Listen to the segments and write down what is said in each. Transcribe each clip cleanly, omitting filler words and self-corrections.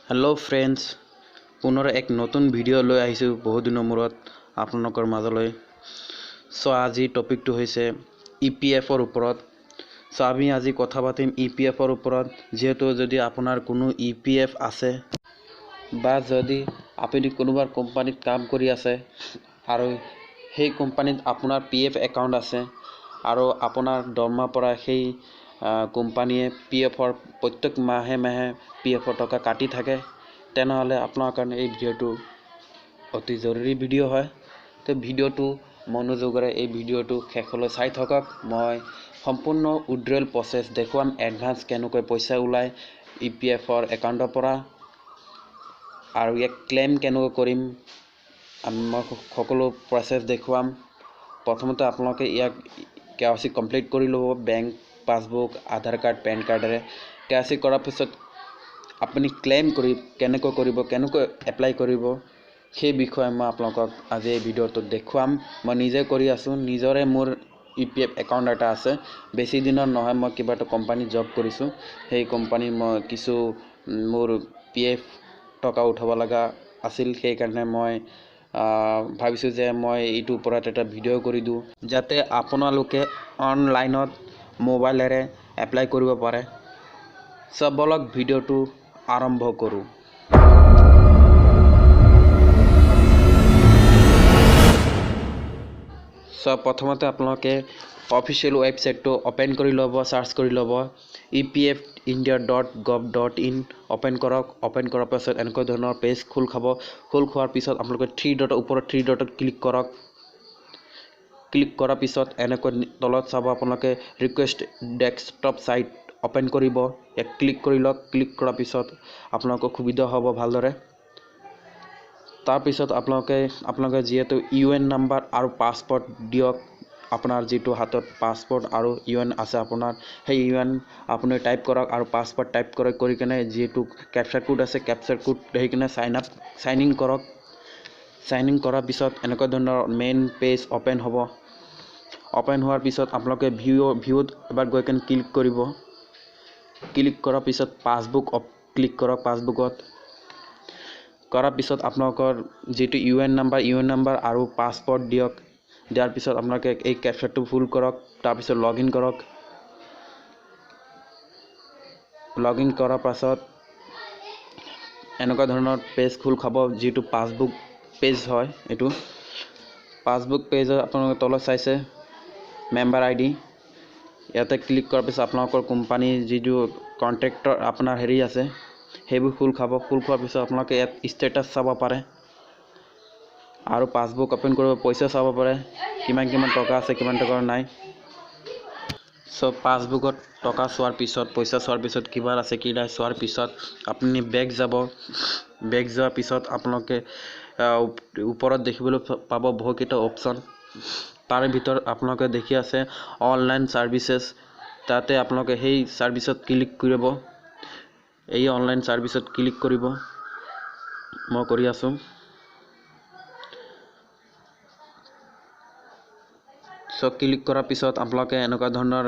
hello friends पुनः एक नतुन video লৈ আহিছো বহুত দিনৰ মূৰত আপোনালোকৰ মাজলৈ সো আজি টপিকটো হৈছে ইপিএফৰ ওপৰত সো আমি আজি কথা পাতিম ইপিএফৰ ওপৰত যেহেতু যদি আপোনাৰ কোনো ইপিএফ আছে বা যদি আপুনি কোনোবা কোম্পানীত কাম কৰি আছে আৰু সেই কোম্পানীত আপোনাৰ পিএফ একাউণ্ট আছে আৰু আপোনাৰ দৰমহাৰ পৰা সেই কোম্পানীয়ে পিএফৰ প্ৰত্যেক মাহে মাহে পিএফৰ টকা কাটি থাকে তেনেহলে আপোনাৰ কাৰণে এই ভিডিওটো অতি জৰুৰী ভিডিও হয় তো ভিডিওটো মনোযোগৰে এই ভিডিওটো শেষলৈ চাই থাকক মই সম্পূৰ্ণ উইথড্ৰল প্ৰসেস দেখুৱাম এডভান্স কেনেকৈ পইচা ওলাই ইপিএফৰ একাউণ্টৰ পৰা আৰু এক ক্লেম কেনেকৈ কৰিম মই সকলো প্ৰসেস দেখুৱাম প্ৰথমতে আপোনালোকে ইয়াক কেৱাইসি কমপ্লিট কৰি ল'ব বেংক পাসবুক আধাৰ কাৰ্ড পেন কাৰ্ডৰে কেৱাইসি কৰাৰ পিছত আপুনি ক্লেম কৰি কেনেকৈ কৰিব কেনেকৈ এপ্লাই কৰিব সেই বিষয়ে মই আপোনালোকক আজি এই ভিডিওটো দেখুৱাম মই নিজে কৰি আছো নিজৰে মোৰ ইপিএফ একাউণ্ট এটা আছে বেছি দিনৰ নহয় মই কিবা এটা কোম্পানী জব কৰিছো সেই কোম্পানী মই কিছু মোৰ পিএফ টকা উঠাব লগা আছিল সেই কাৰণে মই ভাবিছো যে মই এইটো ওপৰত এটা ভিডিও কৰি দিও যাতে আপোনালোকে অনলাইনত মোবাইলেৰে এপ্লাই কৰিব পাৰে সব বলক ভিডিওটো আৰম্ভ কৰো সব প্ৰথমতে আপোনালোকে অফিচিয়েল ওয়েবসাইটটো ওপেন কৰি লব সাৰ্চ কৰি লব epfindia.gov.in ওপেন কৰক ওপেন কৰাৰ পিছত এনেকৈ ধৰণৰ পেজ খোল খোৱাৰ পিছত আপোনালোকে 3 ডটৰ ওপৰত 3 ডটত ক্লিক কৰক ক্লিক কৰাৰ পিছত এনেকৈ তলত চাব আপোনালোকে ৰিকুৱেষ্ট ডেস্কটপ সাইট ওপেন কৰিব এক ক্লিক কৰি লওক ক্লিক কৰাৰ পিছত আপোনালোকৰ সুবিধা হ'ব ভালদৰে তাৰ পিছত আপোনালোকে যেটো ইউএন নাম্বাৰ আৰু পাসপোৰ্ট দিয়ক আপোনাৰ যেটো হাতত পাসপোৰ্ট আৰু ইউএন আছে আপোনাৰ সেই ইউএন আপুনি টাইপ কৰক আৰু পাসপোৰ্ট টাইপ কৰি কিনে যেটো ক্যাপচা কোড আছে ক্যাপচা কোড দেই কিনে সাইন ইন কৰক সাইন ইন কৰাৰ পিছত এনেকৈ ধৰণৰ মেইন পেজ ওপেন হ'ব ওপেন হোৱাৰ পিছত আপোনালোকে ভিউত এবাৰ গৈ কিনে ক্লিক কৰিব ক্লিক কৰাৰ পিছত পাসবুক ক্লিক কৰক পাসবুকত কৰাৰ পিছত আপোনালোকৰ যেটো ইউএন নাম্বাৰ আৰু পাসপোৰ্ট দিয়ক দিয়াৰ পিছত আপোনালোকে এই ক্যাপচাটো ফুল কৰক তাৰ পিছত লগইন কৰক লগইন কৰাৰ পাছত এনেকুৱা ধৰণৰ পেজ খোল খাব যেটো পাসবুক পেজ হয় এটো পাসবুক পেজত আপোনালোকে তলত চাইছে মেম্বাৰ আইডি ইয়াতে ক্লিক কৰাৰ পিছত আপোনালোকৰ কোম্পানী যেটো কন্ট্ৰাক্টৰ আপোনাৰ হেৰি আছে হেবু ফুল খোৱাৰ পিছত আপোনালোকে ইয়াত ষ্টেটাস চাব পাৰে আৰু পাসবুক ওপেন কৰিব পইচা চাব পাৰে কিমান টকা আছে কিমান টকা নাই সব পাসবুকত টকা চোৱাৰ পিছত পইচা চোৱাৰ পিছত কিমান আছে কি নাই চোৱাৰ পিছত আপুনি বেক যোৱাৰ পিছত আপোনালোকে ওপৰত দেখিবলৈ পাব বহুকেইটা অপচন তাৰে ভিতৰত আপোনালোকে দেখি আছে অনলাইন সাৰ্ভিসেস তাতে আপোনালোকে সেই সাৰ্ভিসত ক্লিক কৰিব এই অনলাইন সাৰ্ভিসত ক্লিক কৰিব মই কৰি আছো সো ক্লিক কৰাৰ পিছত আপোনালোকে এনেকুৱা ধৰণৰ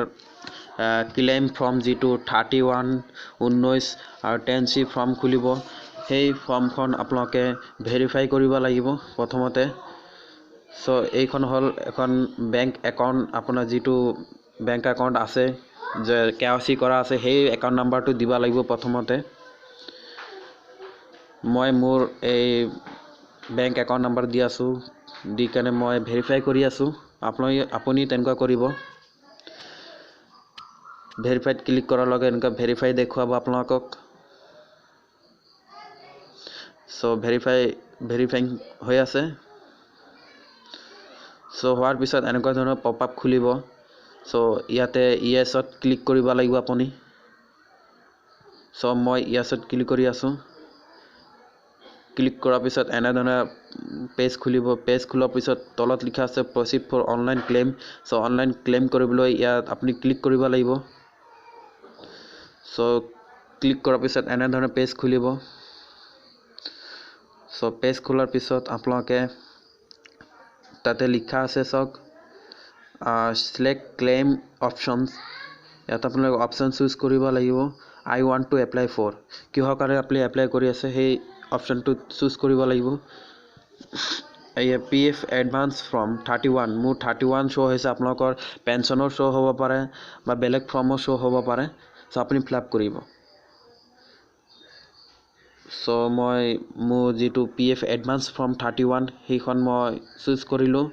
ক্লেম ফৰ্ম যেটো 31 19 আৰু 10C ফৰ্ম খুলিব সেই ফৰ্মখন আপোনালোকে ভেৰিফাই কৰিব লাগিব প্ৰথমতে সো এইখন হল এখন বেংক একাউণ্ট আপোনাৰ যেটো বেংক একাউণ্ট আছে যে কেৱাইসি কৰা আছে সেই একাউণ্ট নাম্বাৰটো দিবা লাগিব প্ৰথমতে মই মোৰ এই বেংক একাউণ্ট নাম্বাৰ দি আছো দি কেনে মই ভেৰিফাই কৰি আছো আপুনি তেনেকুৱা কৰিব ভেৰিফাইড ক্লিক কৰাৰ লগে এনেকা ভেৰিফাই দেখুৱাব আপোনালোকক সো ভেৰিফাইং হৈ আছে সো হোৱাৰ পিছত এনেকুৱা ধৰণৰ পপআপ খুলিব সো ইয়াতে ইয়েছত ক্লিক কৰিব লাগিব আপুনি সো মই ইয়েছত ক্লিক কৰি আছো ক্লিক কৰাৰ পিছত এনে ধৰণৰ পেজ খুলিব পেজ খোলাৰ পিছত তলত লিখা আছে proceed for online claim so online claim কৰিবলৈ ইয়াত আপুনি ক্লিক কৰিব লাগিব সো ক্লিক কৰাৰ পিছত এনে ধৰণৰ পেজ খুলিব সো পেজ খোলাৰ পিছত আপোনালোকে তাতে লিখা আছে সক সিলেক্ট ক্লেম অপশনস ইয়াত আপোনালোকে অপশন চুজ কৰিব লাগিব I want to apply for কিহৰ কাৰণে আপুনি এপ্লাই কৰি আছে সেই অপশ্যনটো চুজ কৰিব লাগিব এই PF এডভান্স ফ্ৰম 31 মোৰ 31 শ্ব' হৈছে আপোনালোকৰ পেঞ্চনৰ শ্ব' হ'ব পাৰে বা বেলেগ ফৰ্মৰ শ্ব' হ'ব পাৰে চ' আপুনি ফিলআপ কৰিব চ' মই মোৰ যিটো PF এডভান্স ফ্ৰম 31 সেইখন মই চুজ কৰিলোঁ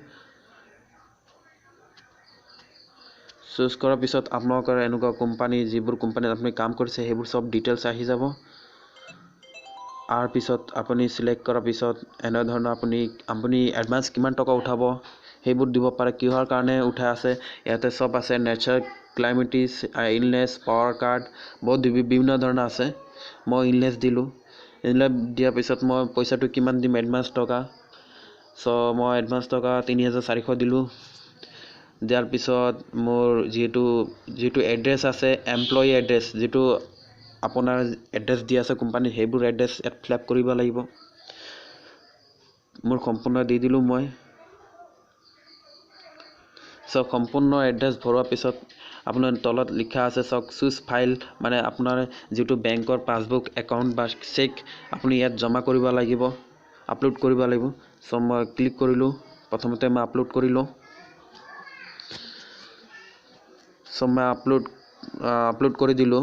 চুজ কৰাৰ পিছত আপোনালোকৰ এনেকুৱা কোম্পানী যিবোৰ কোম্পানীত আপুনি কাম কৰিছে সেইবোৰ সব ডিটেইলছ আহি যাব আৰু পিছত আপুনি সিলেক্ট কৰাৰ পিছত এনে ধৰণৰ আপুনি এডভান্স কিমান টকা উঠাব সেইবোৰ দিব পাৰে কিহৰ কাৰণে উঠাই আছে ইয়াতে সব আছে নেচাৰ ক্লাইমেটিছ ইলনেছ পাৱাৰ কাৰ্ড বহুত বিভিন্ন ধৰণৰ আছে মই ইলনেছ দিলোঁ ইলনেছ দিয়াৰ পিছত মই পইচাটো কিমান দিম এডভান্স টকা চ' মই এডভান্স টকা 3400 দিলোঁ দিয়াৰ পিছত মোৰ যিটো এড্ৰেছ আছে এমপ্লয়ি এড্ৰেছ যিটো আপোনাৰ এড্ৰেছ দি আছে কোম্পানী সেইবোৰ এড্ৰেছ ইয়াত ফিলআপ কৰিব লাগিব মোৰ সম্পূৰ্ণ দি দিলোঁ মই সব সম্পূৰ্ণ এড্ৰেছ ভৰোৱাৰ পিছত আপোনাৰ তলত লিখা আছে সব চুজ ফাইল মানে আপোনাৰ যিটো বেংকৰ পাছবুক একাউণ্ট বা চেক আপুনি ইয়াত জমা কৰিব লাগিব আপলোড কৰিব লাগিব সব মই ক্লিক কৰিলোঁ প্ৰথমতে মই আপলোড কৰিলোঁ সব মই আপলোড কৰি দিলোঁ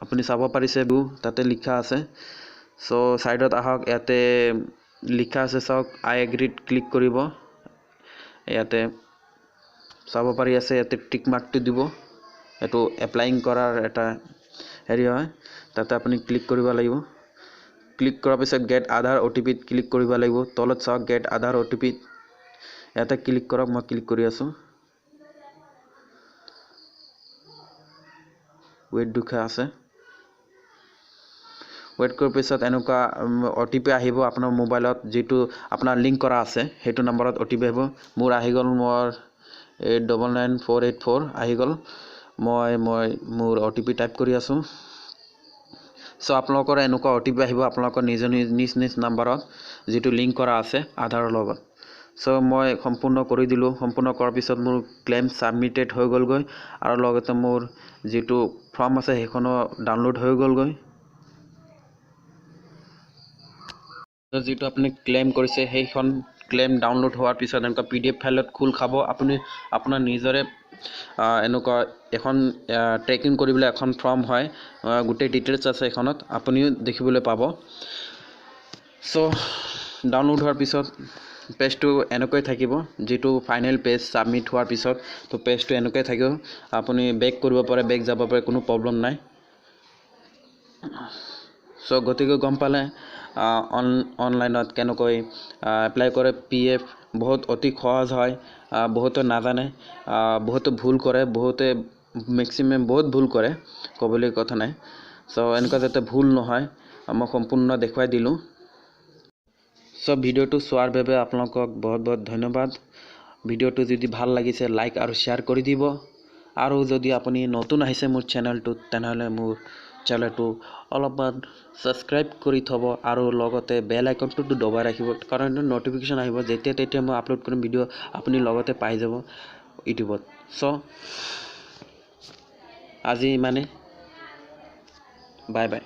আপুনি চাব পাৰিছে তাতে লিখা আছে সো সাইডত আহক ইয়াতে লিখা আছে সব আই এগ্ৰিড ক্লিক কৰিব ইয়াতে চাব পাৰি আছে ইয়াতে টিক মাৰ্কটো দিব এটো এপ্লাইং কৰাৰ এটা হেৰি হয় তাতে আপুনি ক্লিক কৰিব লাগিব ক্লিক কৰাৰ পিছত গেট আধাৰ OTP ক্লিক কৰিব লাগিব তলত চাওক গেট আধাৰ OTP ইয়াতে ক্লিক কৰক মই ক্লিক কৰি আছো ওয়েট দুখা আছে ওয়েট কৰাৰ পিছত এনেকুৱা OTP আহিব আপোনাৰ মোবাইলত যেটো আপোনাৰ লিংক কৰা আছে হেতু নম্বৰত OTP আহিব মোৰ আহি গল মোৰ 899484 আহি গল মই মোৰ OTP টাইপ কৰি আছো সো আপোনালোকৰ এনেকুৱা OTP আহিব আপোনালোকৰ নিজ নম্বৰত যেটো লিংক কৰা আছে আধাৰৰ লগত সো মই সম্পূৰ্ণ কৰি দিলোঁ সম্পূৰ্ণ কৰাৰ পিছত মোৰ ক্লেম সাবমিটেড হৈ গলগৈ আৰু লগতে মোৰ যেটো ফৰ্ম আছে হেখনো ডাউনলোড হৈ গলগৈ যেটো আপুনি ক্লেম কৰিছে সেইখন ক্লেম ডাউনলোড হোৱাৰ পিছত এনেকুৱা PDF ফাইলত খোল খাব আপুনি আপোনাৰ নিজৰে এনেকুৱা এখন ট্ৰেকিং কৰিবলৈ এখন ফৰ্ম হয় গোটেই ডিটেইলছ আছে এখনত আপুনিও দেখিবলৈ পাব সো ডাউনলোড হোৱাৰ পিছত পেজটো এনেকৈ থাকিব যেটো ফাইনাল পেজ সাবমিট হোৱাৰ পিছত তো পেজটো এনেকৈ থাকিব আপুনি বেক কৰিব পাৰে বেক যাব পাৰে কোনো প্ৰবলেম নাই সো গতিকে গম পালে অনলাইনত কেনেকৈ এপ্লাই কৰে PF বহুত অতি সহজ হয় বহুত নাজানে বহুত ভুল কৰে বহুতে ম্যাক্সিমাম বহুত ভুল কৰে কবলৈ কথা নাই সো এনেকুৱা যাতে ভুল নহয় মই সম্পূৰ্ণ দেখুৱাই দিলোঁ সো ভিডিওটো চোৱাৰ বাবে আপোনালোকক বহুত ধন্যবাদ ভিডিওটো যদি ভাল লাগিছে লাইক আৰু শেয়াৰ কৰি দিব আৰু যদি আপুনি নতুন আহিছে মোৰ চেনেলটো তেনেহলে মোৰ চেনেলটো অলপমান সাবস্ক্ৰাইব কৰি থব আৰু লগতে বেল আইকনটো দবাই ৰাখিব কাৰণ নটিফিকেশন আহিব যেতিয়া তেতিয়া মই আপলোড কৰিম ভিডিও আপুনি লগতে পাই যাব ইউটিউবত সো আজি মানে বাই বাই